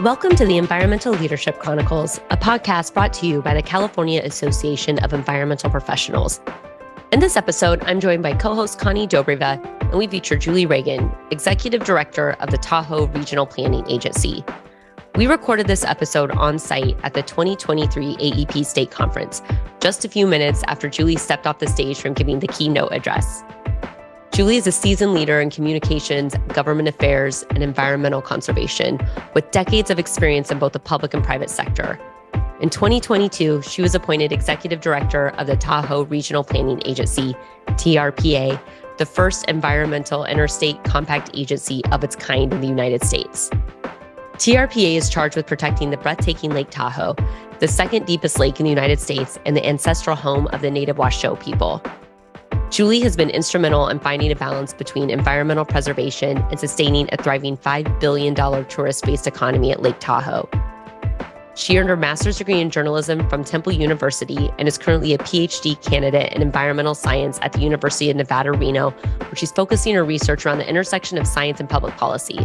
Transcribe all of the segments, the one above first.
Welcome to the Environmental Leadership Chronicles, a podcast brought to you by the California Association of Environmental Professionals. In this episode, I'm joined by co-host Connie Dobreva, and we feature Julie Regan, Executive Director of the Tahoe Regional Planning Agency. We recorded this episode on site at the 2023 AEP State Conference, just a few minutes after Julie stepped off the stage from giving the keynote address. Julie is a seasoned leader in communications, government affairs, and environmental conservation, with decades of experience in both the public and private sector. In 2022, she was appointed Executive Director of the Tahoe Regional Planning Agency, TRPA, the first environmental interstate compact agency of its kind in the United States. TRPA is charged with protecting the breathtaking Lake Tahoe, the second deepest lake in the United States and the ancestral home of the native Washoe people. Julie has been instrumental in finding a balance between environmental preservation and sustaining a thriving $5 billion tourist-based economy at Lake Tahoe. She earned her master's degree in journalism from Temple University and is currently a PhD candidate in environmental science at the University of Nevada, Reno, where she's focusing her research around the intersection of science and public policy.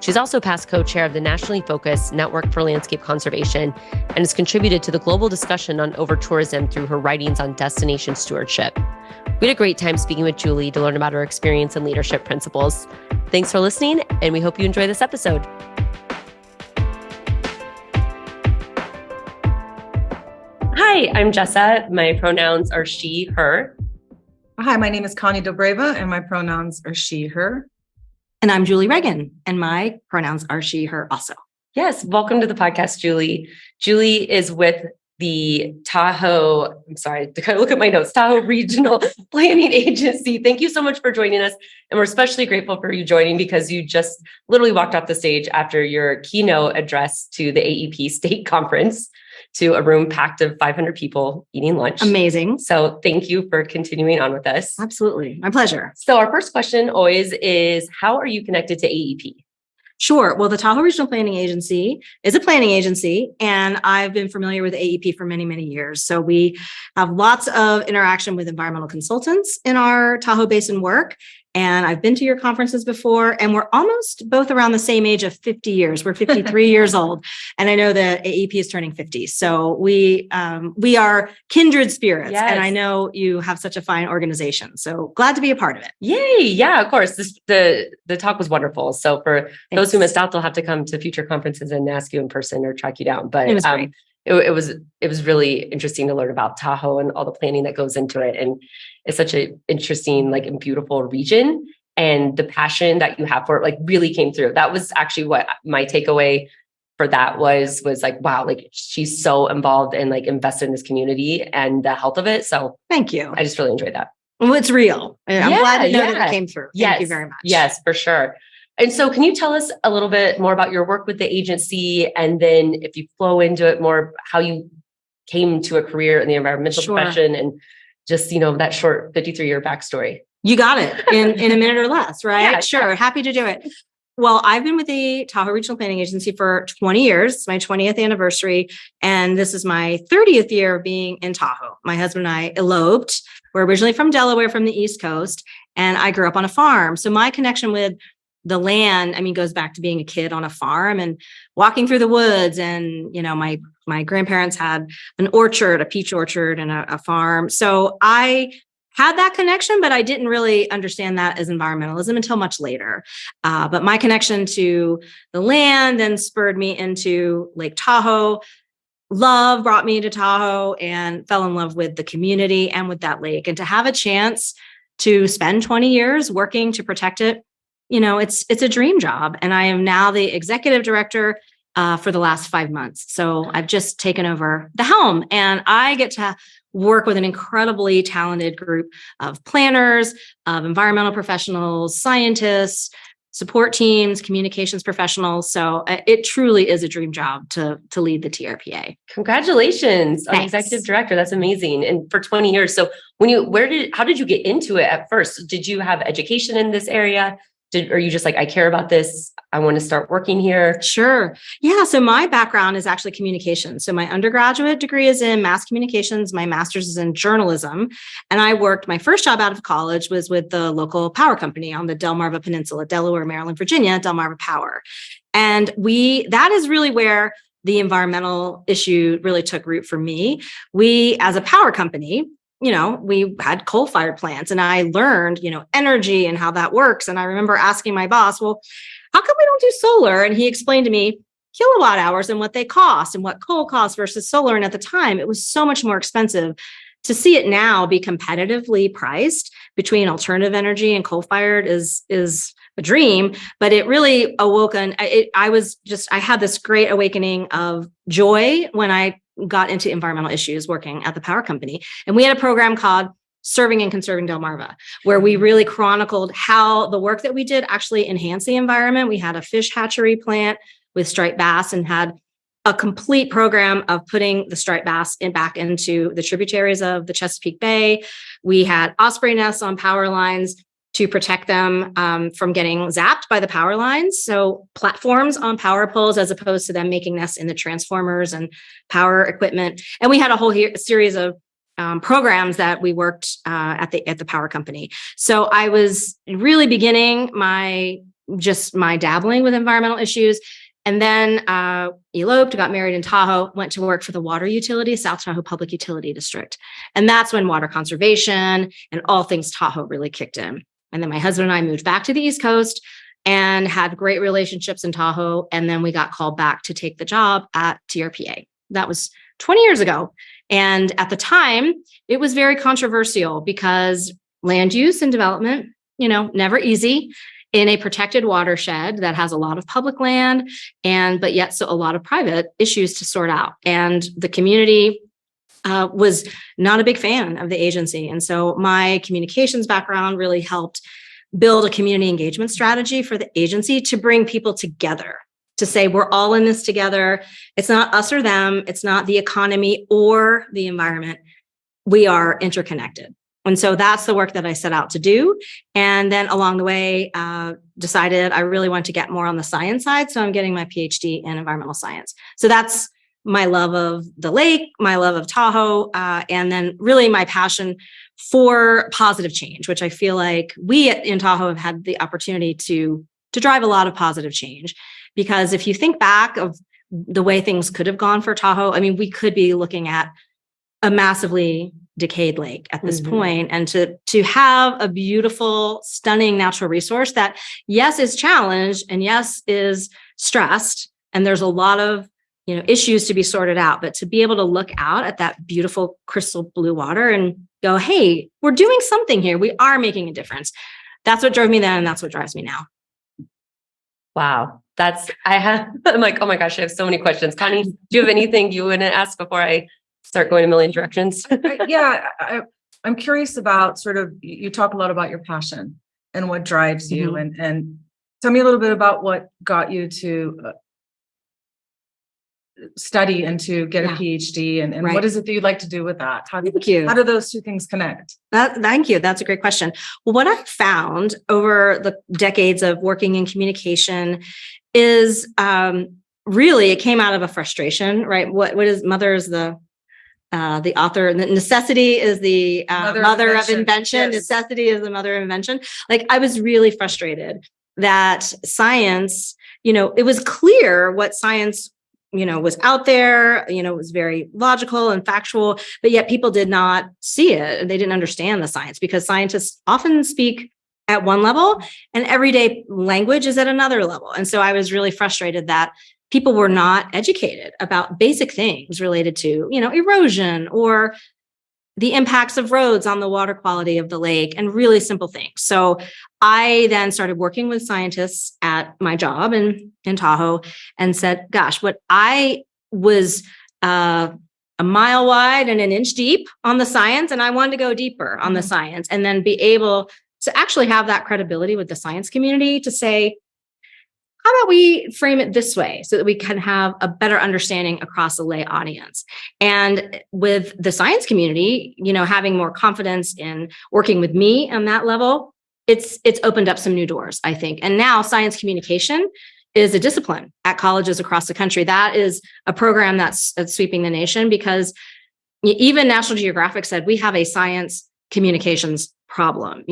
She's also past co-chair of the nationally focused Network for Landscape Conservation and has contributed to the global discussion on over-tourism through her writings on destination stewardship. We had a great time speaking with Julie to learn about her experience and leadership principles. Thanks for listening, and we hope you enjoy this episode. Hi, I'm Jessa. My pronouns are she, her. Hi, my name is Connie Dobreva, and my pronouns are she, her. And I'm Julie Regan, and my pronouns are she, her also. Yes, welcome to the podcast, Julie. Julie is with the Tahoe Regional Planning Agency. Thank you so much for joining us. And we're especially grateful for you joining because you just literally walked off the stage after your keynote address to the AEP State Conference to a room packed of 500 people eating lunch. Amazing. So thank you for continuing on with us. Absolutely. My pleasure. So our first question always is, how are you connected to AEP? Sure. Well, the Tahoe Regional Planning Agency is a planning agency, and I've been familiar with AEP for many, many years. So we have lots of interaction with environmental consultants in our Tahoe Basin work. And I've been to your conferences before, and we're almost both around the same age of 50 years. We're 53 years old, and I know that AEP is turning 50. So we are kindred spirits, yes. And I know you have such a fine organization. So glad to be a part of it. Yay! Yeah, of course. The talk was wonderful. So for those who missed out, they'll have to come to future conferences and ask you in person or track you down. But it was great. It was really interesting to learn about Tahoe and all the planning that goes into it. And it's such an interesting, and beautiful region. And the passion that you have for it, really came through. That was actually what my takeaway for that was wow, she's so involved and invested in this community and the health of it. So thank you. I just really enjoyed that. Well, it's real. I'm glad to know that it came through. Thank you very much. Yes, for sure. And so can you tell us a little bit more about your work with the agency, and then if you flow into it more, how you came to a career in the environmental profession and just, that short 53-year backstory? You got it in a minute or less, right? Yeah, sure. Happy to do it. Well, I've been with the Tahoe Regional Planning Agency for 20 years. It's my 20th anniversary. And this is my 30th year of being in Tahoe. My husband and I eloped. We're originally from Delaware, from the East Coast. And I grew up on a farm. So my connection with the land, goes back to being a kid on a farm and walking through the woods. And, my grandparents had an orchard, a peach orchard, and a farm. So I had that connection, but I didn't really understand that as environmentalism until much later. But my connection to the land then spurred me into Lake Tahoe. Love brought me to Tahoe and fell in love with the community and with that lake. And to have a chance to spend 20 years working to protect it, it's a dream job. And I am now the executive director for the last 5 months. So I've just taken over the helm, and I get to work with an incredibly talented group of planners, of environmental professionals, scientists, support teams, communications professionals. So it truly is a dream job to lead the TRPA. Congratulations on executive director. That's amazing. And for 20 years. So how did you get into it at first? Did you have education in this area? Are you just I care about this, I want to start working here? Sure. Yeah. So my background is actually communication. So my undergraduate degree is in mass communications. My master's is in journalism. And my first job out of college was with the local power company on the Delmarva Peninsula, Delaware, Maryland, Virginia, Delmarva Power. And that is really where the environmental issue really took root for me. We, as a power company, we had coal-fired plants, and I learned, energy and how that works. And I remember asking my boss, well, how come we don't do solar? And he explained to me kilowatt hours and what they cost and what coal costs versus solar. And at the time, it was so much more expensive. To see it now be competitively priced between alternative energy and coal-fired is a dream, but it really awoke. I had this great awakening of joy when I got into environmental issues working at the power company. And we had a program called Serving and Conserving Delmarva, where we really chronicled how the work that we did actually enhanced the environment. We had a fish hatchery plant with striped bass and had a complete program of putting the striped bass back into the tributaries of the Chesapeake Bay. We had osprey nests on power lines to protect them from getting zapped by the power lines. So platforms on power poles, as opposed to them making nests in the transformers and power equipment. And we had a whole series of programs that we worked at the power company. So I was really beginning my dabbling with environmental issues. And then eloped, got married in Tahoe, went to work for the water utility, South Tahoe Public Utility District. And that's when water conservation and all things Tahoe really kicked in. And then my husband and I moved back to the East Coast and had great relationships in Tahoe. And then we got called back to take the job at TRPA. That was 20 years ago. And at the time, it was very controversial because land use and development, never easy. In a protected watershed that has a lot of public land but yet so a lot of private issues to sort out. And the community was not a big fan of the agency. And so my communications background really helped build a community engagement strategy for the agency to bring people together, to say, we're all in this together. It's not us or them. It's not the economy or the environment. We are interconnected. And so that's the work that I set out to do. And then along the way, decided I really want to get more on the science side. So I'm getting my PhD in environmental science. So that's my love of the lake, my love of Tahoe, and then really my passion for positive change, which I feel like we in Tahoe have had the opportunity to drive a lot of positive change. Because if you think back of the way things could have gone for Tahoe, I mean, we could be looking at a massively decayed lake at this point. And to have a beautiful, stunning natural resource that, yes, is challenged and yes, is stressed. And there's a lot of, issues to be sorted out, but to be able to look out at that beautiful crystal blue water and go, hey, we're doing something here. We are making a difference. That's what drove me then. And that's what drives me now. Wow. I'm like, oh my gosh, I have so many questions. Connie, do you have anything you want to ask before I start going a million directions? Yeah, I'm curious about you talk a lot about your passion and what drives you, and tell me a little bit about what got you to study and to get a PhD, and right. What is it that you'd like to do with that? How do those two things connect? Thank you. That's a great question. Well, what I found over the decades of working in communication is really it came out of a frustration, right? What is mother is the author, and necessity is the mother of invention. Yes. Necessity is the mother of invention. Like I was really frustrated that science, it was clear what science, was out there, it was very logical and factual, but yet people did not see it. And they didn't understand the science because scientists often speak at one level and everyday language is at another level. And so I was really frustrated that people were not educated about basic things related to, erosion or the impacts of roads on the water quality of the lake and really simple things. So I then started working with scientists at my job in Tahoe and said, gosh, what I was a mile wide and an inch deep on the science, and I wanted to go deeper on the science and then be able to actually have that credibility with the science community to say, how about we frame it this way so that we can have a better understanding across a lay audience? And with the science community, having more confidence in working with me on that level, it's opened up some new doors, I think. And now science communication is a discipline at colleges across the country. That is a program that's sweeping the nation because even National Geographic said we have a science communications problem.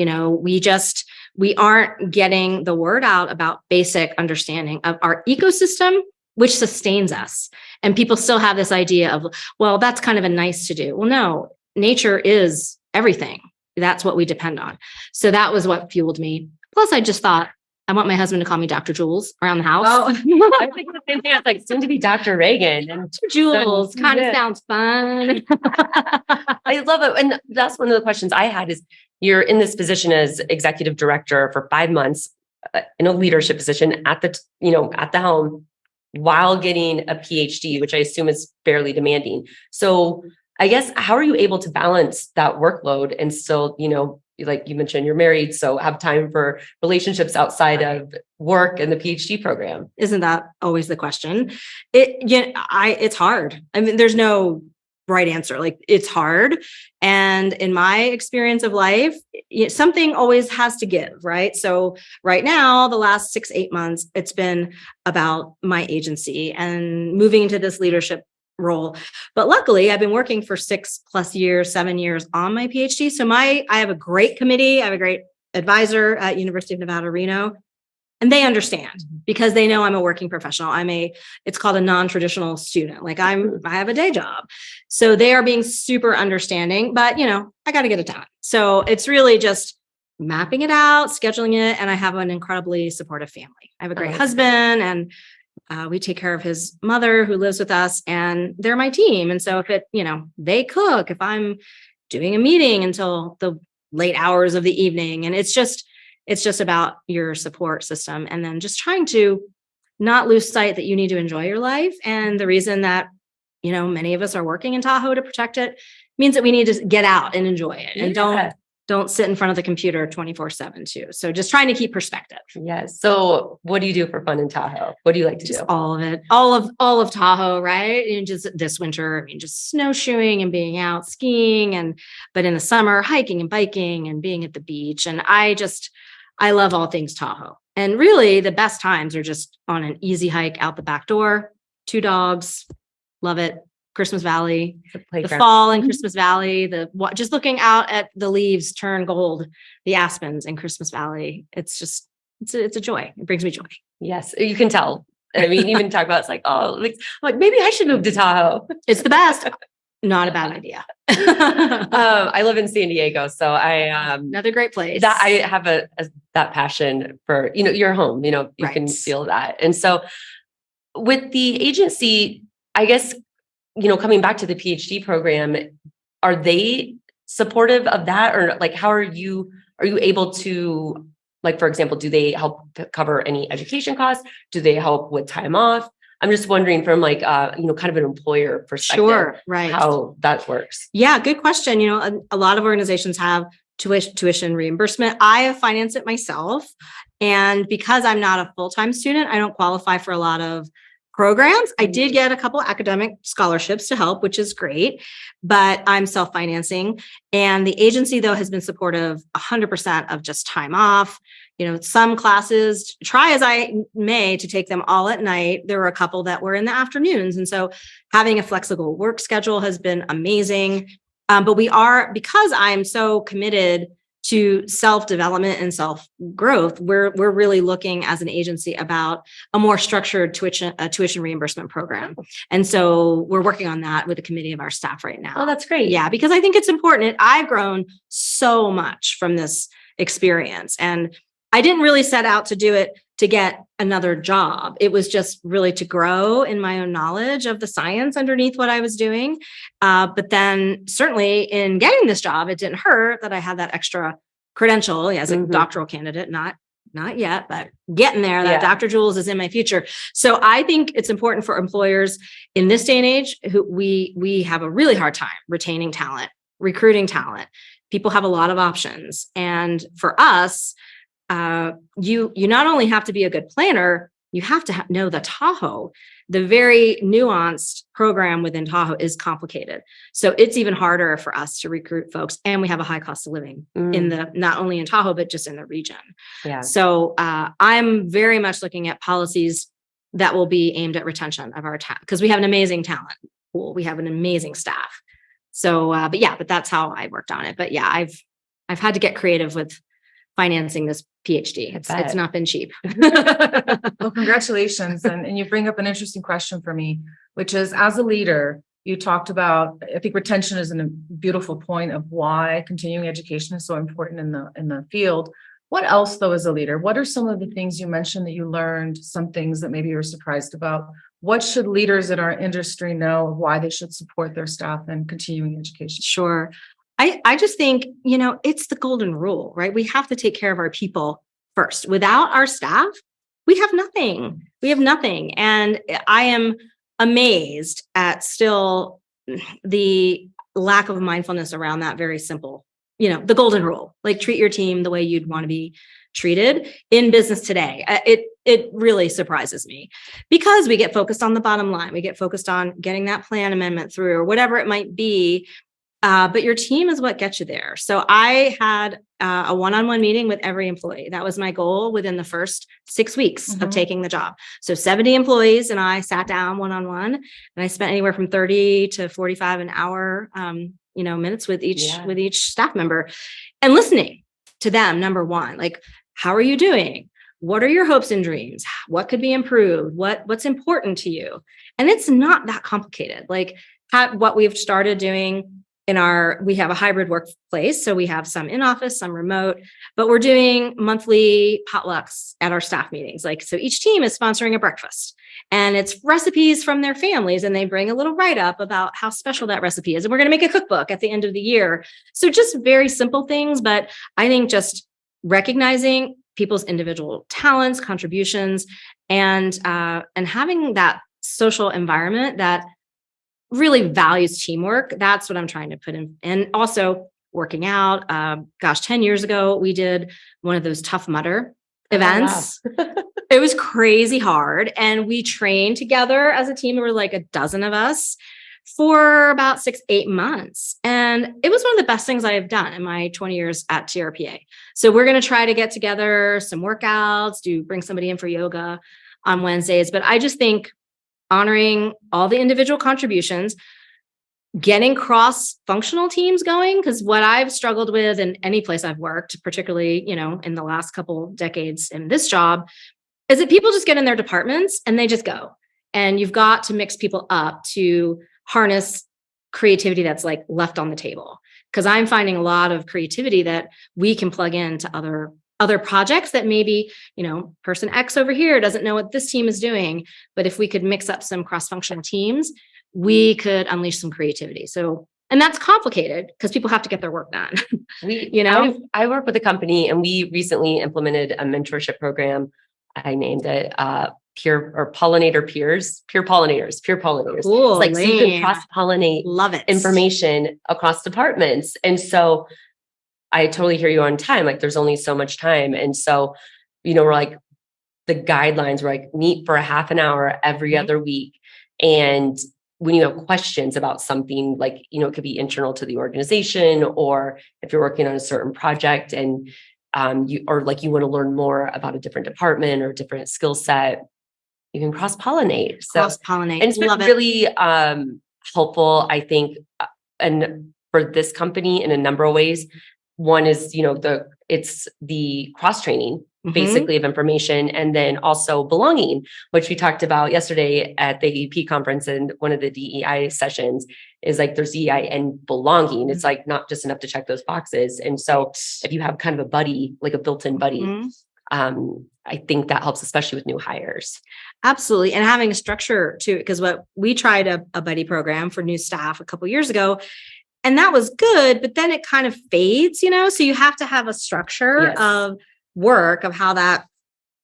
We aren't getting the word out about basic understanding of our ecosystem, which sustains us. And people still have this idea of, well, that's kind of a nice to do. Well, no, nature is everything. That's what we depend on. So that was what fueled me. Plus, I just thought, I want my husband to call me Dr. Jules around the house. Oh, I think the same thing. I was like, soon to be Dr. Reagan. And Jules kind of sounds fun. I love it. And that's one of the questions I had is you're in this position as executive director for 5 months in a leadership position at the helm while getting a PhD, which I assume is fairly demanding. So I guess, how are you able to balance that workload and still, like you mentioned, you're married, so have time for relationships outside of work and the PhD program? Isn't that always the question? It's hard. I mean, there's no right answer. Like, it's hard. And in my experience of life, something always has to give, right? So right now, the last 6-8 months, it's been about my agency and moving into this leadership role. But luckily, I've been working for 6+ years, 7 years on my PhD. So I have a great committee. I have a great advisor at University of Nevada, Reno, and they understand because they know I'm a working professional. It's called a non-traditional student. Like I have a day job. So they are being super understanding, but I got to get it done. So it's really just mapping it out, scheduling it. And I have an incredibly supportive family. I have a great husband, and we take care of his mother who lives with us, and they're my team. And so if they cook, if I'm doing a meeting until the late hours of the evening, and it's just about your support system. And then just trying to not lose sight that you need to enjoy your life. And the reason that, many of us are working in Tahoe to protect it means that we need to get out and enjoy it and don't sit in front of the computer 24/7 too. So just trying to keep perspective. Yes. So what do you do for fun in Tahoe? What do you like to do? All of it, all of Tahoe, right? And just this winter, just snowshoeing and being out skiing, but in the summer, hiking and biking and being at the beach. And I love all things Tahoe. And really the best times are just on an easy hike out the back door, 2 dogs, love it. Christmas Valley, the fall in Christmas Valley, just looking out at the leaves turn gold, the aspens in Christmas Valley. It's a joy. It brings me joy. Yes, you can tell. I mean, even talk about, it's like, maybe I should move to Tahoe. It's the best. Not a bad idea. I live in San Diego, so another great place. That I have that passion for, your home, you can feel that. And so with the agency, I guess, coming back to the PhD program, are they supportive of that? Or like, how are you able to, like, for example, do they help cover any education costs? Do they help with time off? I'm just wondering from kind of an employer perspective, sure, right, how that works. Yeah, good question. A lot of organizations have tuition reimbursement. I have financed it myself. And because I'm not a full-time student, I don't qualify for a lot of programs. I did get a couple academic scholarships to help, which is great, but I'm self-financing. And the agency, though, has been supportive 100% of just time off. Some classes, try as I may to take them all at night. There were a couple that were in the afternoons. And so having a flexible work schedule has been amazing. But because I'm so committed to self-development and self-growth, we're really looking as an agency about a more structured tuition reimbursement program. And so we're working on that with a committee of our staff right now. Oh, that's great. Yeah, because I think it's important. I've grown so much from this experience, and I didn't really set out to do it to get another job. It was just really to grow in my own knowledge of the science underneath what I was doing. But then certainly in getting this job, it didn't hurt that I had that extra credential as a doctoral candidate, not yet, but getting there. That Dr. Jules is in my future. So I think it's important for employers in this day and age who we have a really hard time retaining talent, recruiting talent. People have a lot of options. And for us, you not only have to be a good planner, you have to know the Tahoe. The very nuanced program within Tahoe is complicated. So it's even harder for us to recruit folks. And we have a high cost of living not only in Tahoe, but just in the region. Yeah. So I'm very much looking at policies that will be aimed at retention of our talent, because we have an amazing talent pool. We have an amazing staff. So, but that's how I worked on it. But yeah, I've I've had to get creative with financing this PhD. It's not been cheap. Well, congratulations. And you bring up an interesting question for me, which is, as a leader, you talked about, I think retention is a beautiful point of why continuing education is so important in the field. What else, though, as a leader? What are some of the things you mentioned that you learned, some things that maybe you were surprised about? What should leaders in our industry know of why they should support their staff in continuing education? Sure. I just think, it's the golden rule, right? We have to take care of our people first. Without our staff, we have nothing. We have nothing. And I am amazed at still the lack of mindfulness around that very simple, the golden rule, like treat your team the way you'd want to be treated in business today. It really surprises me because we get focused on the bottom line. We get focused on getting that plan amendment through or whatever it might be. But your team is what gets you there. So I had a one-on-one meeting with every employee. That was my goal within the first 6 weeks of taking the job. So 70 employees and I sat down one-on-one, and I spent anywhere from 30 to 45 an hour, minutes with each staff member, and listening to them. Number one, like, how are you doing? What are your hopes and dreams? What could be improved? What's important to you? And it's not that complicated. Like what we've started doing we have a hybrid workplace. So we have some in office, some remote, but we're doing monthly potlucks at our staff meetings. So each team is sponsoring a breakfast and it's recipes from their families, and they bring a little write-up about how special that recipe is. And we're going to make a cookbook at the end of the year. So just very simple things, but I think just recognizing people's individual talents, contributions, and having that social environment that really values teamwork. That's what I'm trying to put in. And also working out. 10 years ago, we did one of those Tough Mudder events. Oh, wow. It was crazy hard. And we trained together as a team. There were like a dozen of us for about 6-8 months. And it was one of the best things I have done in my 20 years at TRPA. So we're going to try to get together some workouts, bring somebody in for yoga on Wednesdays. But I just think honoring all the individual contributions, getting cross-functional teams going, because what I've struggled with in any place I've worked, particularly, in the last couple decades in this job, is that people just get in their departments and they just go. And you've got to mix people up to harness creativity that's like left on the table. Because I'm finding a lot of creativity that we can plug into other projects that maybe, person X over here doesn't know what this team is doing. But if we could mix up some cross-functional teams, we could unleash some creativity. So, and that's complicated because people have to get their work done. I work with a company and we recently implemented a mentorship program. I named it peer pollinators. Cool, it's like so you can cross-pollinate Love it. information across departments. And so I totally hear you on time. Like there's only so much time. And so, we're like the guidelines were like meet for a half an hour every other week. And when you have questions about something like, it could be internal to the organization, or if you're working on a certain project and you want to learn more about a different department or different skill set, you can cross-pollinate. And it's been really helpful, I think, and for this company in a number of ways. One is, it's the cross-training basically of information, and then also belonging, which we talked about yesterday at the AEP conference. And one of the DEI sessions is like, there's DEI and belonging. It's like not just enough to check those boxes. And so if you have kind of a buddy, like a built-in buddy, I think that helps, especially with new hires. Absolutely. And having a structure too, because what we tried a buddy program for new staff a couple of years ago, and that was good, but then it kind of fades, so you have to have a structure of work of how that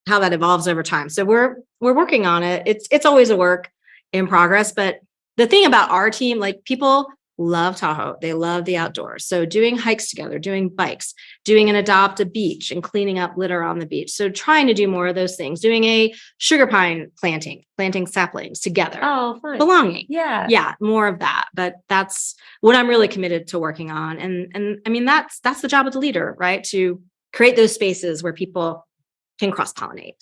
evolves over time. So we're working on it. It's always a work in progress, but the thing about our team, like people love Tahoe. They love the outdoors. So doing hikes together, doing bikes, doing an adopt a beach and cleaning up litter on the beach. So trying to do more of those things, doing a sugar pine planting saplings together. Oh, fun. Belonging. Yeah. More of that. But that's what I'm really committed to working on. And I mean, that's the job of the leader, right? To create those spaces where people can cross-pollinate.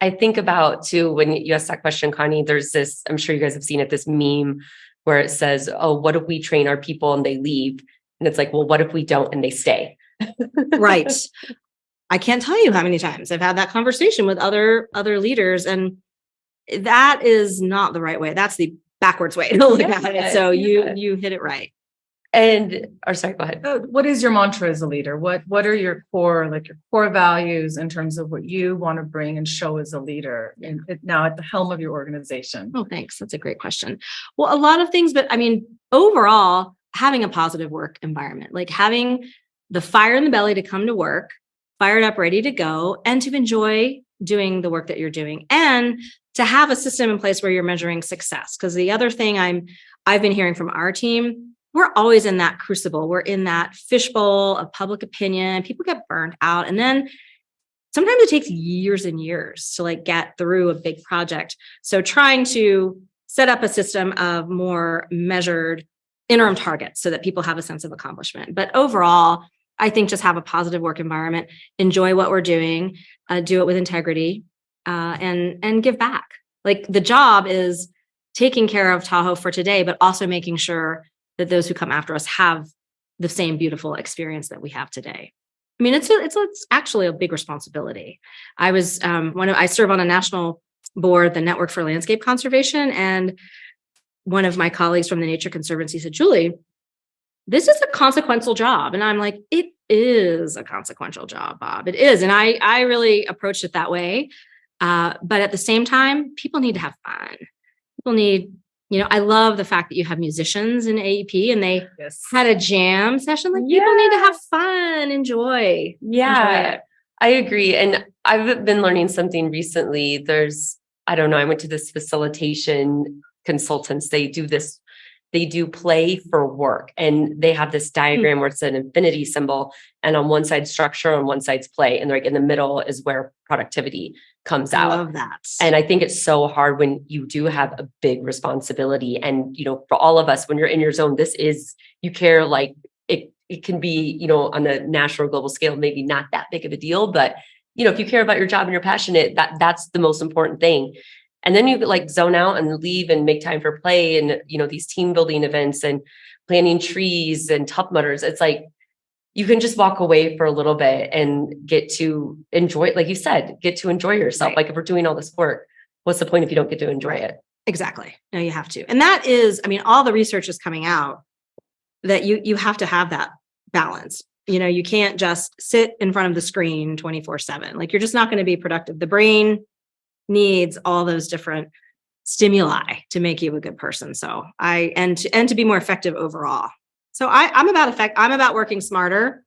I think about too, when you asked that question, Connie, there's this, I'm sure you guys have seen it, this meme where it says, oh, what if we train our people and they leave? And it's like, well, what if we don't and they stay? Right. I can't tell you how many times I've had that conversation with other leaders, and that is not the right way. That's the backwards way to look at it. So you hit it right. Sorry, go ahead. What is your mantra as a leader? What are your core values in terms of what you want to bring and show as a leader now at the helm of your organization? Oh, thanks. That's a great question. Well, a lot of things, but I mean, overall, having a positive work environment, like having the fire in the belly to come to work, fired up, ready to go, and to enjoy doing the work that you're doing, and to have a system in place where you're measuring success. Because the other thing I've been hearing from our team, we're always in that crucible. We're in that fishbowl of public opinion. People get burned out. And then sometimes it takes years and years to like get through a big project. So trying to set up a system of more measured interim targets so that people have a sense of accomplishment. But overall, I think just have a positive work environment, enjoy what we're doing, do it with integrity, and give back. Like the job is taking care of Tahoe for today, but also making sure that those who come after us have the same beautiful experience that we have today. I mean, it's actually a big responsibility. I serve on a national board, the Network for Landscape Conservation, and one of my colleagues from the Nature Conservancy said, Julie, this is a consequential job. And I'm like, it is a consequential job, Bob. It is. And I really approached it that way. But at the same time, people need to have fun. People need, I love the fact that you have musicians in AEP and they had a jam session. Like people need to have fun, enjoy. Yeah, enjoy. I agree. And I've been learning something recently. I went to this facilitation consultants. They do play for work, and they have this diagram where it's an infinity symbol, and on one side structure, on one side's play, and like in the middle is where productivity comes out. I love that. And I think it's so hard when you do have a big responsibility, and for all of us, when you're in your zone, you care, like it can be, on a national or global scale, maybe not that big of a deal, but if you care about your job and you're passionate, that's the most important thing. And then you like zone out and leave and make time for play and, these team building events and planting trees and Tough Mudders. It's like, you can just walk away for a little bit and get to enjoy, like you said, get to enjoy yourself. Right. Like if we're doing all this work, what's the point if you don't get to enjoy it? Exactly. No, you have to. And that is, all the research is coming out that you have to have that balance. You can't just sit in front of the screen 24/7. Like you're just not going to be productive. The brain needs all those different stimuli to make you a good person. So and to be more effective overall. So I'm about working smarter.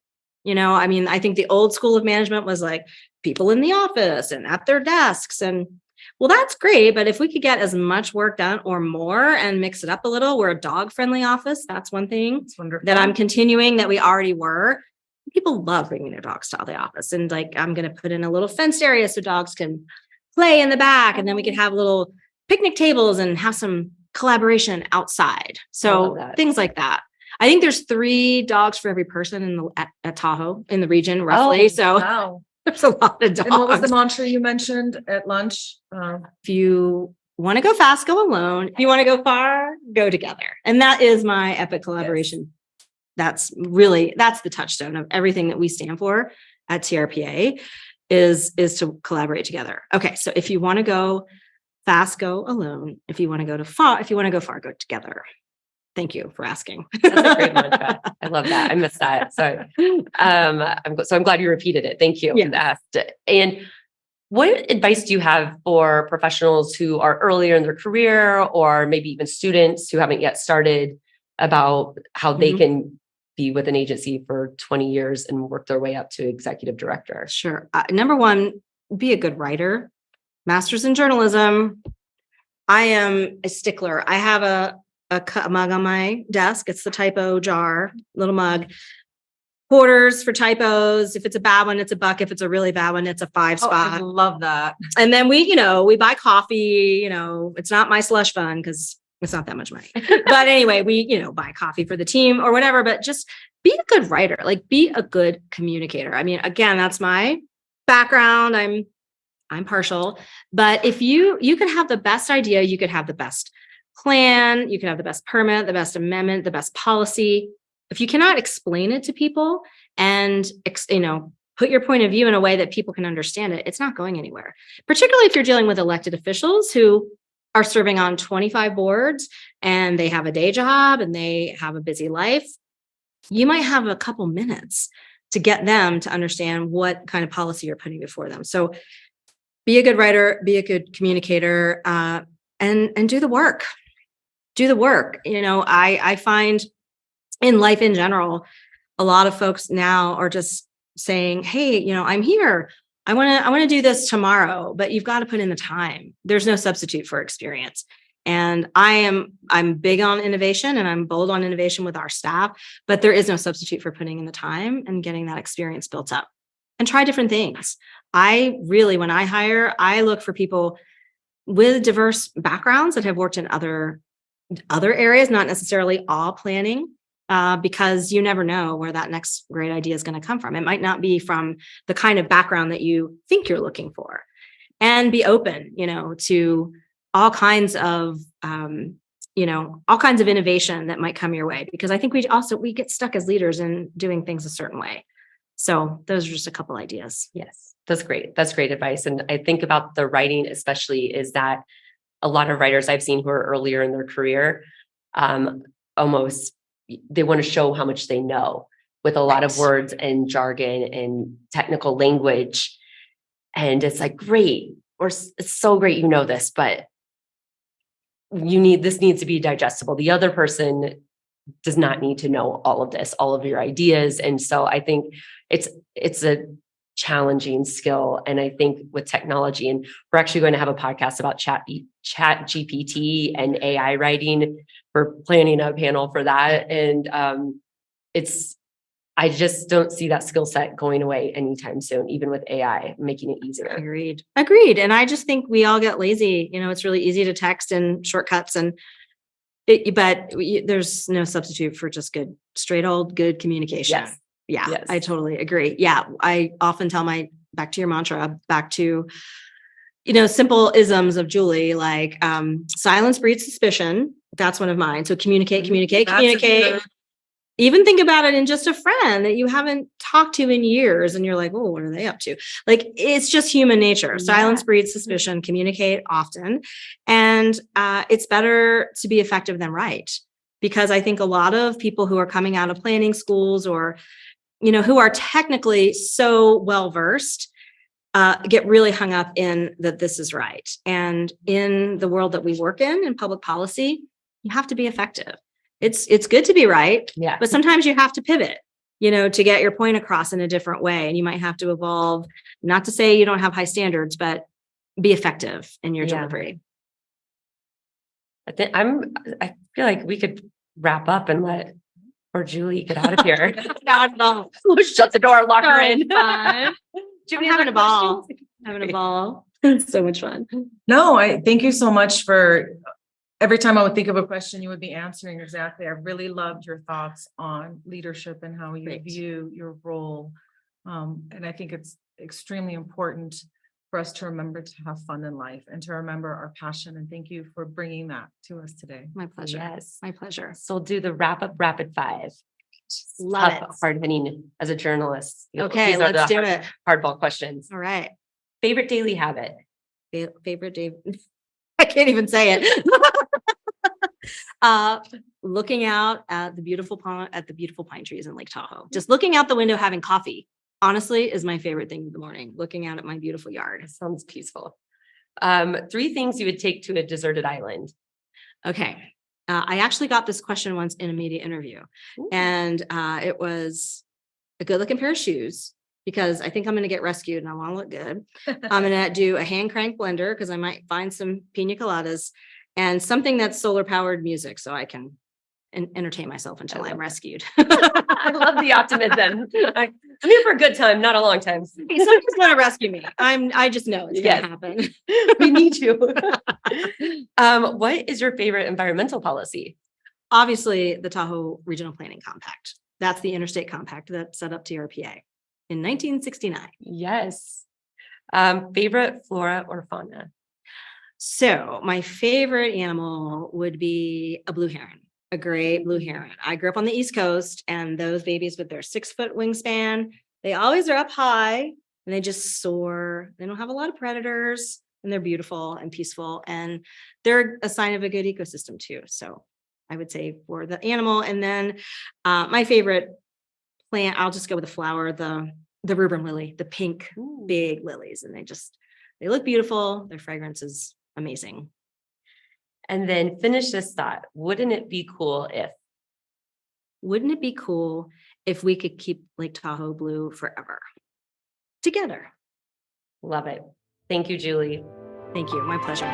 I think the old school of management was like people in the office and at their desks, and well, that's great. But if we could get as much work done or more and mix it up a little, we're a dog friendly office. That's one thing that I'm continuing that we already were. People love bringing their dogs to the office, and like I'm going to put in a little fenced area so dogs can play in the back, and then we could have little picnic tables and have some collaboration outside. So things like that. I think there's 3 dogs for every person at Tahoe in the region, roughly. Wow. There's a lot of dogs. And what was the mantra you mentioned at lunch? If you want to go fast, go alone. If you want to go far, go together. And that is my epic collaboration. Yes. That's the touchstone of everything that we stand for at TRPA. Is to collaborate together. Okay. So if you want to go fast, go alone. If you want to go far, go together. Thank you for asking. That's a great mantra. I love that. I missed that. So, I'm glad you repeated it. Thank you. Yeah. And what advice do you have for professionals who are earlier in their career, or maybe even students who haven't yet started, about how they can be with an agency for 20 years and work their way up to executive director? Sure. Number one, be a good writer. Master's in journalism. I am a stickler. I have a mug on my desk. It's the typo jar, little mug. Quarters for typos. If it's a bad one, it's a $1. If it's a really bad one, it's a 5 spot. I love that. And then we buy coffee. It's not my slush fund because it's not that much money. But anyway, we, buy coffee for the team or whatever, but just be a good writer, like be a good communicator. Again, that's my background. I'm partial, but if you could have the best idea, you could have the best plan, you could have the best permit, the best amendment, the best policy. if you cannot explain it to people and, put your point of view in a way that people can understand it, it's not going anywhere. Particularly if you're dealing with elected officials who are serving on 25 boards and they have a day job and they have a busy life. You might have a couple minutes to get them to understand what kind of policy you're putting before them. So be a good writer, be a good communicator, and do the work. Do the work. I find in life in general, a lot of folks now are just saying, hey, I'm here. I want to do this tomorrow, but you've got to put in the time. There's no substitute for experience. And I'm big on innovation and I'm bold on innovation with our staff, but there is no substitute for putting in the time and getting that experience built up and try different things. When I hire, I look for people with diverse backgrounds that have worked in other areas, not necessarily all planning. Because you never know where that next great idea is going to come from. It might not be from the kind of background that you think you're looking for, and be open, to all kinds of, all kinds of innovation that might come your way. Because I think we get stuck as leaders in doing things a certain way. So those are just a couple ideas. Yes, that's great. That's great advice. And I think about the writing, especially, is that a lot of writers I've seen who are earlier in their career, almost they want to show how much they know with a lot of words and jargon and technical language. And it's like, great, or it's so great, this, but this needs to be digestible. The other person does not need to know all of this, all of your ideas. And so I think it's a challenging skill. And I think with technology, and we're actually going to have a podcast about chat GPT and AI writing. We're planning a panel for that. And I just don't see that skill set going away anytime soon, even with AI making it easier. Agreed. And I just think we all get lazy. It's really easy to text and shortcuts but there's no substitute for just straight old good communication. Yes. Yeah, yes. I totally agree. Yeah. I often tell back to your mantra, back to, simple isms of Julie, like, silence breeds suspicion. That's one of mine. So communicate. Even think about it in just a friend that you haven't talked to in years. And you're like, oh, what are they up to? Like, it's just human nature. Yeah. Silence breeds suspicion, communicate often. And it's better to be effective than right. Because I think a lot of people who are coming out of planning schools or, who are technically so well-versed, get really hung up in that this is right. And in the world that we work in public policy, you have to be effective. It's good to be right, yeah, but sometimes you have to pivot, to get your point across in a different way. And you might have to evolve, not to say you don't have high standards, but be effective in your delivery. I feel like we could wrap up and let Julie get out of here. No. Shut the door, lock her in. Fun. I'm having a ball. It's so much fun. No, I thank you so much for every time I would think of a question, you would be answering exactly. I really loved your thoughts on leadership and how you view your role. And I think it's extremely important for us to remember to have fun in life and to remember our passion. And thank you for bringing that to us today. My pleasure. Yes, my pleasure. So we'll do the wrap up rapid five. Love it. Hard hitting as a journalist. Okay, let's do it. Hardball questions. All right. Favorite daily habit. Favorite day. I can't even say it. Looking out at the beautiful pine trees in Lake Tahoe. Just looking out the window, having coffee, honestly, is my favorite thing in the morning. Looking out at my beautiful yard. It sounds peaceful. 3 things you would take to a deserted island. Okay. I actually got this question once in a media interview. Ooh. And it was a good looking pair of shoes, because I think I'm going to get rescued and I want to look good. I'm going to do a hand crank blender because I might find some pina coladas, and something that's solar powered music so I can entertain myself until I'm rescued. I love the optimism. I'm here for a good time, not a long time. Hey, somebody's going to rescue me. I just know it's going to happen. We need you. What is your favorite environmental policy? Obviously, the Tahoe Regional Planning Compact. That's the interstate compact that set up TRPA in 1969. Yes. Favorite flora or fauna? So my favorite animal would be a blue heron. a great blue heron. I grew up on the East Coast, and those babies with their 6-foot wingspan, they always are up high and they just soar. They don't have a lot of predators, and they're beautiful and peaceful, and they're a sign of a good ecosystem too. So I would say for the animal. And then my favorite plant, I'll just go with the flower, the rubrum lily, the pink, big lilies. And they look beautiful. Their fragrance is amazing. And then finish this thought. Wouldn't it be cool if we could keep Lake Tahoe blue forever together? Love it. Thank you, Julie. Thank you. My pleasure.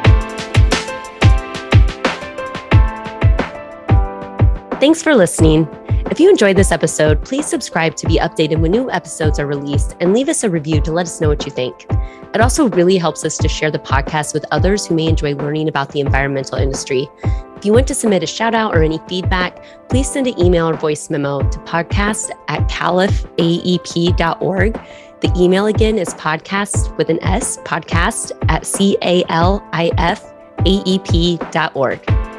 Thanks for listening. If you enjoyed this episode, please subscribe to be updated when new episodes are released, and leave us a review to let us know what you think. It also really helps us to share the podcast with others who may enjoy learning about the environmental industry. If you want to submit a shout out or any feedback, please send an email or voice memo to podcast@califaep.org. The email again is podcast with an S, podcast@califaep.org.